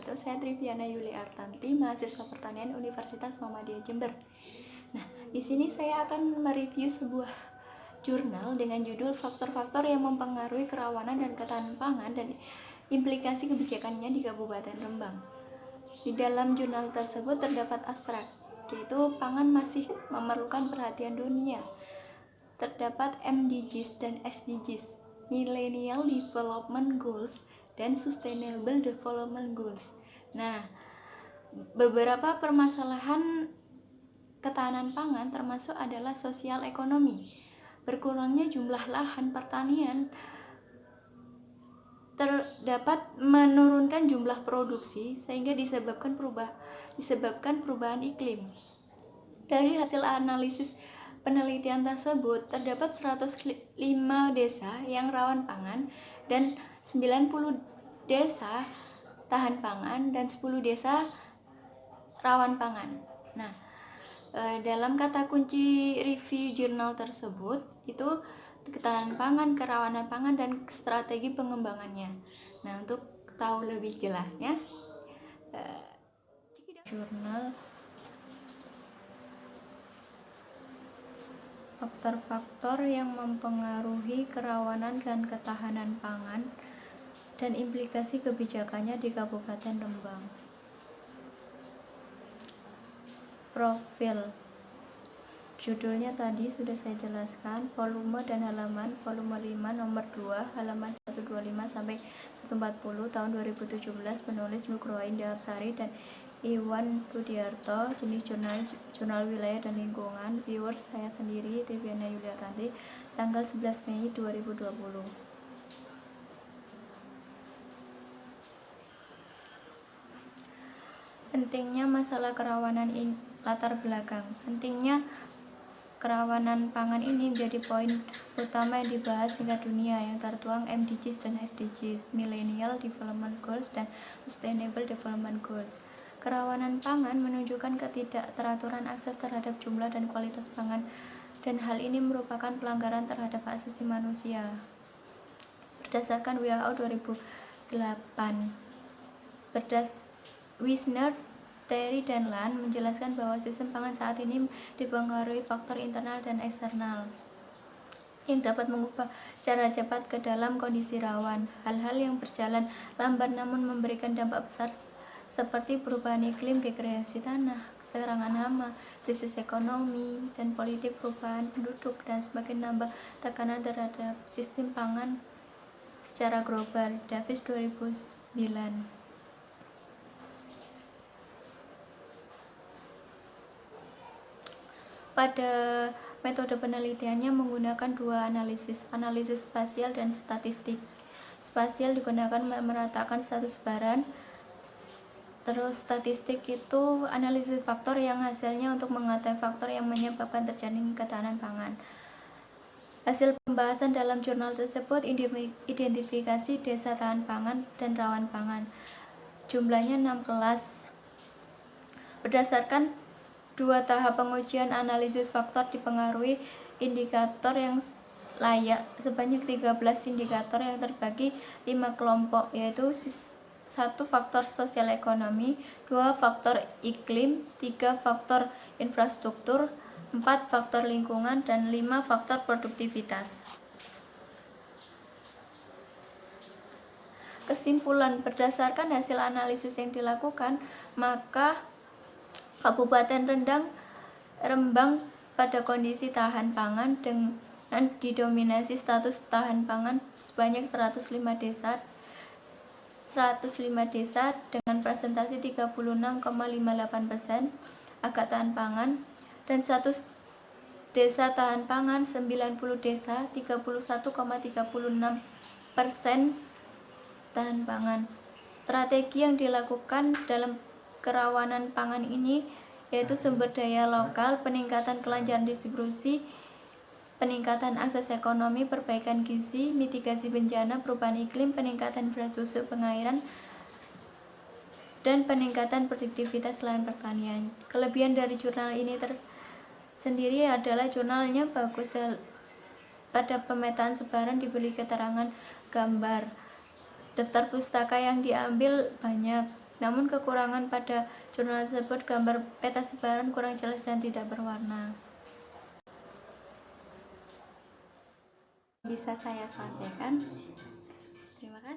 wabarakatuh. Saya Triviana Yuli Artanti, mahasiswa pertanian Universitas Muhammadiyah Jember. Nah, di sini saya akan mereview sebuah jurnal dengan judul Faktor-faktor yang mempengaruhi kerawanan dan ketahanan pangan dan implikasi kebijakannya di Kabupaten Rembang. Di dalam jurnal tersebut terdapat abstrak, yaitu pangan masih memerlukan perhatian dunia. Terdapat MDGs dan SDGs, Millennial Development Goals dan Sustainable Development Goals. Nah, beberapa permasalahan ketahanan pangan termasuk adalah sosial ekonomi. Berkurangnya jumlah lahan pertanian terdapat menurunkan jumlah produksi sehingga disebabkan perubahan iklim. Dari hasil analisis penelitian tersebut, terdapat 105 desa yang rawan pangan dan 90 desa tahan pangan dan 10 desa rawan pangan. Nah, dalam kata kunci review jurnal tersebut itu ketahanan pangan, kerawanan pangan, dan strategi pengembangannya. Nah, untuk tahu lebih jelasnya, jurnal faktor-faktor yang mempengaruhi kerawanan dan ketahanan pangan dan implikasi kebijakannya di Kabupaten Rembang. Profil judulnya tadi sudah saya jelaskan, volume dan halaman, volume 5 nomor 2 halaman 125 sampai 140 tahun 2017, penulis Nugroho Indah Absari dan Iwan Budiarto, jenis jurnal wilayah dan lingkungan, viewers saya sendiri Triviana Yulia Tanti, tanggal 11 Mei 2020. Pentingnya masalah kerawanan latar belakang. Pentingnya kerawanan pangan ini menjadi poin utama yang dibahas tingkat dunia yang tertuang MDGs dan SDGs, Millennial Development Goals dan Sustainable Development Goals. Kerawanan pangan menunjukkan ketidakteraturan akses terhadap jumlah dan kualitas pangan, dan hal ini merupakan pelanggaran terhadap hak asasi manusia. Berdasarkan WHO 2008, Wisner, Terry dan Lan menjelaskan bahwa sistem pangan saat ini dipengaruhi faktor internal dan eksternal yang dapat mengubah secara cepat ke dalam kondisi rawan. Hal-hal yang berjalan lambat namun memberikan dampak besar seperti perubahan iklim, degradasi tanah, serangan hama, krisis ekonomi, dan politik perubahan penduduk, dan semakin nambah tekanan terhadap sistem pangan secara global. Davis 2009. Pada metode penelitiannya menggunakan dua analisis spasial dan statistik. Spasial digunakan meratakan status sebaran, terus statistik itu analisis faktor yang hasilnya untuk mengetahui faktor yang menyebabkan terjadinya ketahanan pangan. Hasil pembahasan dalam jurnal tersebut identifikasi desa tahan pangan dan rawan pangan. Jumlahnya 6 kelas. Berdasarkan dua tahap pengujian, analisis faktor dipengaruhi indikator yang layak sebanyak 13 indikator yang terbagi 5 kelompok, yaitu 1 faktor sosial ekonomi, 2 faktor iklim, 3 faktor infrastruktur, 4 faktor lingkungan, dan 5 faktor produktivitas. Kesimpulan, berdasarkan hasil analisis yang dilakukan, maka Kabupaten Rembang pada kondisi tahan pangan dengan didominasi status tahan pangan sebanyak 105 desa dengan presentasi 36,58% agak tahan pangan, dan 1 desa tahan pangan 90 desa 31,36% tahan pangan. Strategi yang dilakukan dalam kerawanan pangan ini yaitu sumber daya lokal, peningkatan kelancaran distribusi, peningkatan akses ekonomi, perbaikan gizi, mitigasi bencana, perubahan iklim, peningkatan infrastruktur pengairan, dan peningkatan produktivitas lahan pertanian. Kelebihan dari jurnal ini sendiri adalah jurnalnya bagus pada pemetaan sebaran, diberi keterangan gambar, daftar pustaka yang diambil banyak, Namun kekurangan pada jurnal tersebut, gambar peta sebaran kurang jelas dan tidak berwarna. Bisa saya sampaikan. Terima kasih.